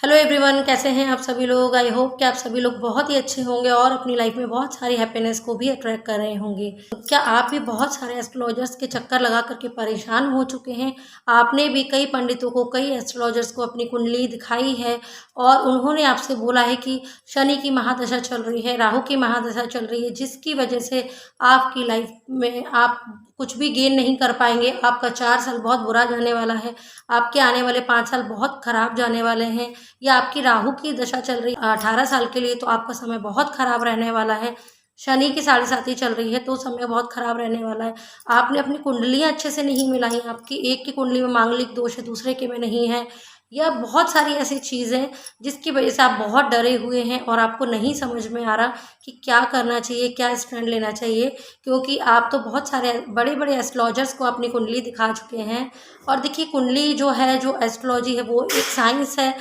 Hello everyone, कैसे हैं आप सभी लोग। आई होप कि आप सभी लोग बहुत ही अच्छे होंगे और अपनी लाइफ में बहुत सारी हैप्पीनेस को भी अट्रैक्ट कर रहे होंगे। क्या आप भी बहुत सारे एस्ट्रोलॉजर्स के चक्कर लगा करके परेशान हो चुके हैं? आपने भी कई पंडितों को, कई एस्ट्रोलॉजर्स को अपनी कुंडली दिखाई है और उन्होंने आपसे बोला है कि शनि की महादशा चल रही है, राहु की महादशा चल रही है, जिसकी वजह से आपकी लाइफ में आप कुछ भी गेन नहीं कर पाएंगे। आपका 4 साल बहुत बुरा जाने वाला है, आपके आने वाले 5 साल बहुत खराब जाने वाले हैं। या आपकी राहु की दशा चल रही है 18 साल के लिए, तो आपका समय बहुत खराब रहने वाला है। शनि की 7.5 चल रही है, तो समय बहुत खराब रहने वाला है। आपने अपनी कुंडलियां अच्छे से नहीं मिलाई, आपकी एक की कुंडली में मांगलिक दोष है, दूसरे के में नहीं है, या बहुत सारी ऐसी चीज़ें जिसकी वजह से आप बहुत डरे हुए हैं और आपको नहीं समझ में आ रहा कि क्या करना चाहिए, क्या स्टैंड लेना चाहिए। क्योंकि आप तो बहुत सारे बड़े बड़े एस्ट्रोलॉजर्स को अपनी कुंडली दिखा चुके हैं। और देखिए, कुंडली जो है, जो एस्ट्रोलॉजी है, वो एक साइंस है,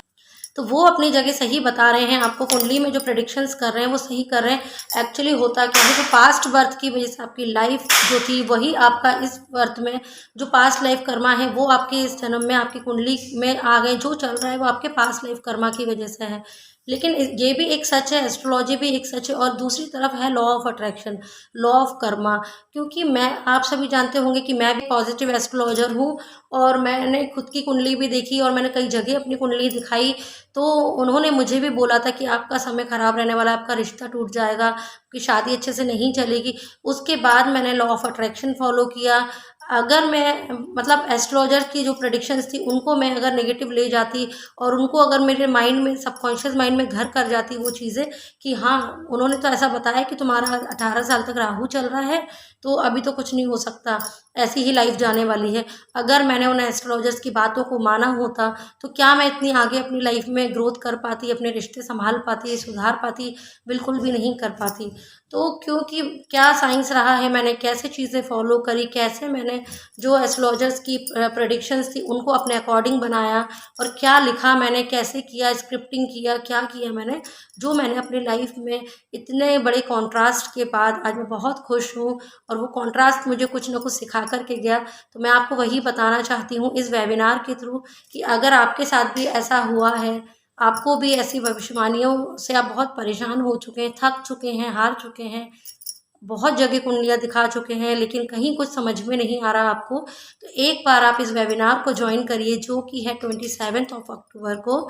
तो वो अपनी जगह सही बता रहे हैं आपको। कुंडली में जो प्रेडिक्शंस कर रहे हैं वो सही कर रहे हैं। एक्चुअली होता क्या है, जो पास्ट बर्थ की वजह से आपकी लाइफ जो थी, वही आपका इस बर्थ में जो पास्ट लाइफ कर्मा है वो आपके इस जन्म में आपकी कुंडली में आ गए। जो चल रहा है वो आपके पास्ट लाइफ कर्मा की वजह से है। लेकिन ये भी एक सच है, एस्ट्रोलॉजी भी एक सच है, और दूसरी तरफ है law of attraction, law of Karma. क्योंकि मैं, आप सभी जानते होंगे कि मैं भी पॉजिटिव एस्ट्रोलॉजर हूँ और मैंने खुद की कुंडली भी देखी और मैंने कई जगह अपनी कुंडली दिखाई। तो उन्होंने मुझे भी बोला था कि आपका समय खराब रहने वाला है, आपका रिश्ता टूट जाएगा, आपकी शादी अच्छे से नहीं चलेगी। उसके बाद मैंने लॉ ऑफ अट्रैक्शन फॉलो किया। अगर मैं, मतलब एस्ट्रोलॉजर की जो प्रेडिक्शंस थी उनको मैं अगर नेगेटिव ले जाती और उनको अगर मेरे माइंड में, सबकॉन्शियस माइंड में घर कर जाती वो चीज़ें कि हाँ, उन्होंने तो ऐसा बताया कि तुम्हारा 18 साल तक राहु चल रहा है, तो अभी तो कुछ नहीं हो सकता, ऐसी ही लाइफ जाने वाली है। अगर मैंने उन एस्ट्रोलॉजर्स की बातों को माना होता तो क्या मैं इतनी आगे अपनी लाइफ में ग्रोथ कर पाती, अपने रिश्ते संभाल पाती, सुधार पाती? बिल्कुल भी नहीं कर पाती। तो क्योंकि क्या साइंस रहा है, मैंने कैसे चीज़ें फॉलो करी, कैसे मैंने जो एस्ट्रोलॉजर्स की प्रेडिक्शंस थी उनको अपने अकॉर्डिंग बनाया, और क्या लिखा मैंने, कैसे किया, स्क्रिप्टिंग किया, क्या किया मैंने, जो मैंने अपनी लाइफ में इतने बड़े कॉन्ट्रास्ट के बाद आज मैं बहुत खुश हूँ। और वो कॉन्ट्रास्ट मुझे कुछ ना कुछ सिखा कर के गया। तो मैं आपको वही बताना चाहती हूँ इस वेबिनार के थ्रू कि अगर आपके साथ भी ऐसा हुआ है, आपको भी ऐसी भविष्यवाणियों से आप बहुत परेशान हो चुके हैं, थक चुके हैं, हार चुके हैं, बहुत जगह कुंडलियाँ दिखा चुके हैं, लेकिन कहीं कुछ समझ में नहीं आ रहा आपको, तो एक बार आप इस वेबिनार को ज्वाइन करिए, जो कि है 27 अक्टूबर को।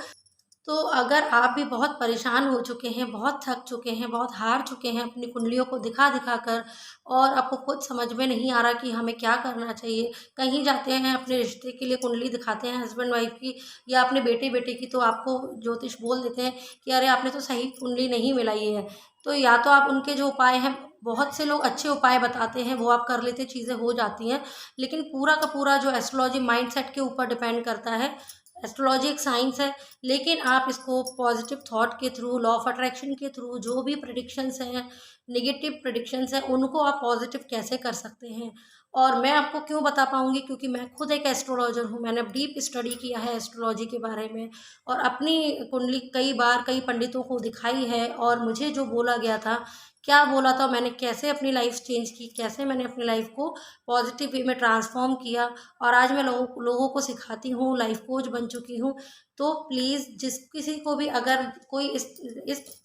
तो अगर आप भी बहुत परेशान हो चुके हैं, बहुत थक चुके हैं, बहुत हार चुके हैं अपनी कुंडलियों को दिखा दिखा कर, और आपको खुद समझ में नहीं आ रहा कि हमें क्या करना चाहिए, कहीं जाते हैं अपने रिश्ते के लिए कुंडली दिखाते हैं हस्बैंड वाइफ की या अपने बेटे बेटे की, तो आपको ज्योतिष बोल देते हैं कि अरे आपने तो सही कुंडली नहीं मिलाई है। तो या तो आप उनके जो उपाय हैं, बहुत से लोग अच्छे उपाय बताते हैं, वो आप कर लेते, चीज़ें हो जाती हैं। लेकिन पूरा का पूरा जो एस्ट्रोलॉजी माइंडसेट के ऊपर डिपेंड करता है। एस्ट्रोलॉजी एक साइंस है, लेकिन आप इसको पॉजिटिव थॉट के थ्रू, लॉ ऑफ अट्रैक्शन के थ्रू, जो भी प्रेडिक्शंस हैं, नेगेटिव प्रेडिक्शंस हैं, उनको आप पॉजिटिव कैसे कर सकते हैं। और मैं आपको क्यों बता पाऊंगी, क्योंकि मैं खुद एक एस्ट्रोलॉजर हूँ, मैंने डीप स्टडी किया है एस्ट्रोलॉजी के बारे में, और अपनी कुंडली कई बार कई पंडितों को दिखाई है, और मुझे जो बोला गया था, क्या बोला था, मैंने कैसे अपनी लाइफ चेंज की, कैसे मैंने अपनी लाइफ को पॉजिटिव वे में ट्रांसफॉर्म किया, और आज मैं लोगों को सिखाती हूँ, लाइफ कोच बन चुकी हूँ। तो प्लीज़, जिस किसी को भी अगर कोई इस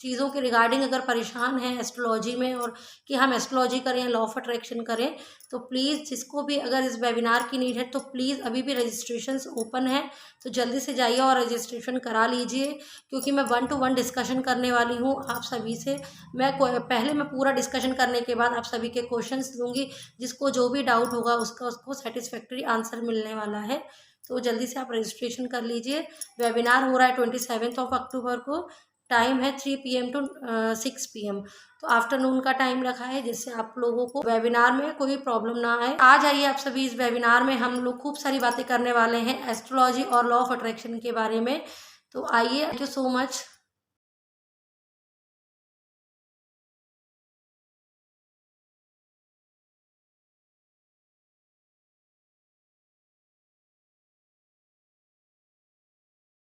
चीज़ों के रिगार्डिंग अगर परेशान है एस्ट्रोलॉजी में, और कि हम एस्ट्रोलॉजी करें, लॉ ऑफ अट्रैक्शन करें, तो प्लीज़, जिसको भी अगर इस वेबिनार की नीड है, तो प्लीज़, अभी भी रजिस्ट्रेशंस ओपन है, तो जल्दी से जाइए और रजिस्ट्रेशन करा लीजिए। क्योंकि मैं 1-to-1 डिस्कशन करने वाली हूँ आप सभी से। पहले मैं पूरा डिस्कशन करने के बाद आप सभी के क्वेश्चंस दूंगी, जिसको जो भी डाउट होगा उसको सेटिस्फैक्ट्री आंसर मिलने वाला है। तो जल्दी से आप रजिस्ट्रेशन कर लीजिए। वेबिनार हो रहा है 27 अक्टूबर को। टाइम है 3 PM टू 6 PM। तो आफ्टरनून का टाइम रखा है, जिससे आप लोगों को वेबिनार में कोई प्रॉब्लम ना आए। आ जाइए आप सभी इस वेबिनार में, हम लोग खूब सारी बातें करने वाले हैं एस्ट्रोलॉजी और लॉ ऑफ अट्रैक्शन के बारे में। तो आइए। Thank you so much.